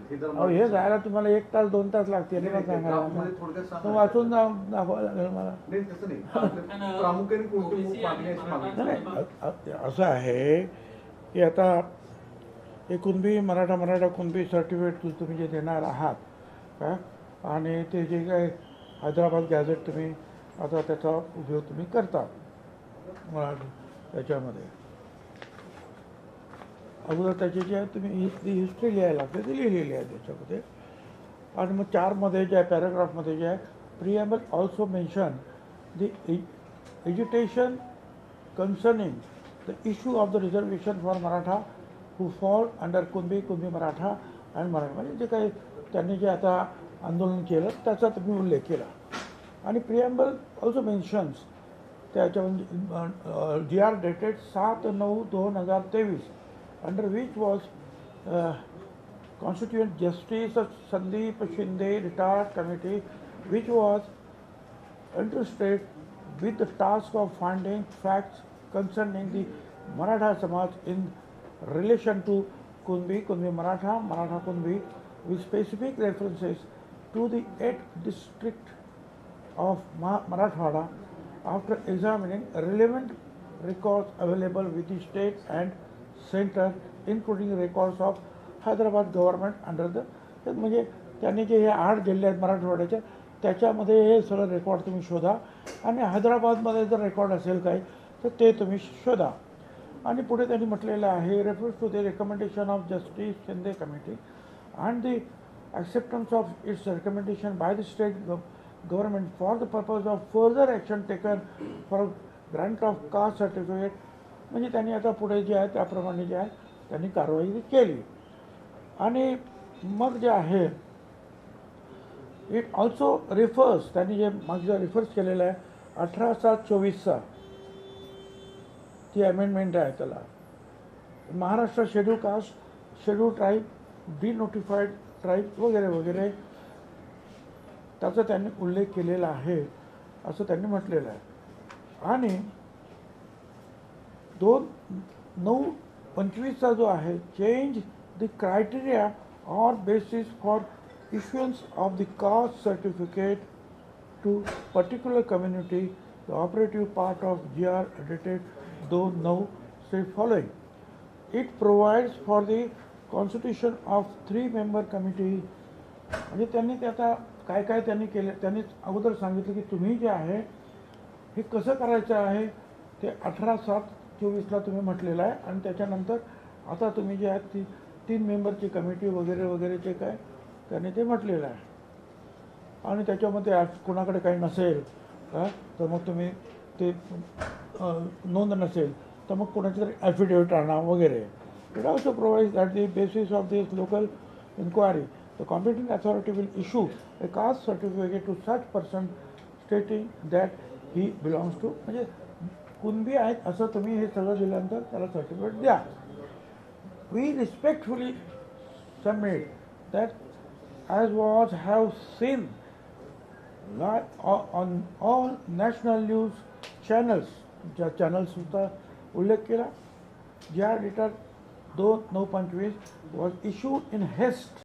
अहो हे जायला तुम्हाला 1 तास 2 तास लागतील ना सांगायला. तो वाचून दाखवावं लागेल मला. असं आहे की आता हे कुणबी मराठा कुणबी सर्टिफिकेट तुम्ही जे देणार आहात का, आणि ते जे काय हैदराबाद गॅझेट तुम्ही आता त्याचा उपयोग तुम्ही करता त्याच्यामध्ये अगोदर त्याची जी आहे तुम्ही हिस्ट्री लिहायला लागते ती लिहिलेली आहे त्याच्यामध्ये. आणि मग 4मध्ये जे आहे पॅराग्राफमध्ये जे आहे preamble also mention the education concerning the issue of the reservation for Maratha who fall under Kunbi Maratha and Maratha, म्हणजे जे काही त्यांनी जे आता आंदोलन केलं त्याचा तुम्ही उल्लेख केला. आणि प्रिएम्बल ऑल्सो मेन्शन्स त्याच्यामध्ये जी R dated 7/9/2023 under which was Constituent Justice Sandeep Shinde retired committee, which was entrusted with the task of finding facts concerning the Maratha Samaj in relation to Kunbi Maratha, Kunbi, with specific references to the 8th district of Marathwada, after examining relevant records available with the state and center, including records of Hyderabad government under the, म्हणजे त्यांनी जे हे 8 जिल्हे आहेत मराठवाड्याच्या त्याच्यामध्ये हे सगळं रेकॉर्ड तुम्ही शोधा आणि हैदराबादमध्ये जर रेकॉर्ड असेल काही तर ते तुम्ही शोधा. आणि पुढे त्यांनी म्हटलेलं आहे refers to the recommendation of justice Shinde committee and the acceptance of its recommendation by the state government for the purpose of further action taken for grant of caste certificate. म्हणजे त्यांनी आता पुढे जे आहे त्याप्रमाणे जे आहे त्यांनी कारवाई केली. आणि मग जे आहे इट ऑल्सो रेफर्स, त्यांनी जे मागचं रेफर्स केलेलं आहे 18/7/24 ती अमेंडमेंट आहे त्याला, Maharashtra scheduled caste, scheduled tribe, denotified tribe वगैरे वगैरे त्याचा त्यांनी उल्लेख केलेला आहे असं त्यांनी म्हटलेलं आहे. आणि 2/9/25 जो आहे change the criteria or basis for issuance of the caste certificate to particular community, the operative part of GR dated 2/9 से following. It provides for the constitution of 3-member committee. म्हणजे त्यांनी ते आता काय काय त्यांनी केलं, त्यांनी अगोदर सांगितलं की तुम्ही जे आहे हे कसं करायचं आहे ते 18/7/24 तुम्ही म्हटलेलं आहे. आणि त्याच्यानंतर आता तुम्ही जे आहे ती 3 मेंबरची कमिटी वगैरे वगैरे जे काय त्यांनी ते म्हटलेलं आहे. आणि त्याच्यामध्ये कोणाकडे काही नसेल का तर मग तुम्ही ते नोंद नसेल तर मग कोणाची तरी ॲफिडेविट आणा वगैरे. It also provides that the basis of this local inquiry the competent authority will issue a caste certificate to such person stating that he belongs to, म्हणजे कुणबी आहेत असं तुम्ही हे सगळं दिल्यानंतर त्याला सर्टिफिकेट द्या. We respectfully submit that as was have seen on all national news channels, ज्या चॅनल्सचा उल्लेख केला, ज्या डेटर 2/9/25 वॉज इश्यूड इन हेस्ट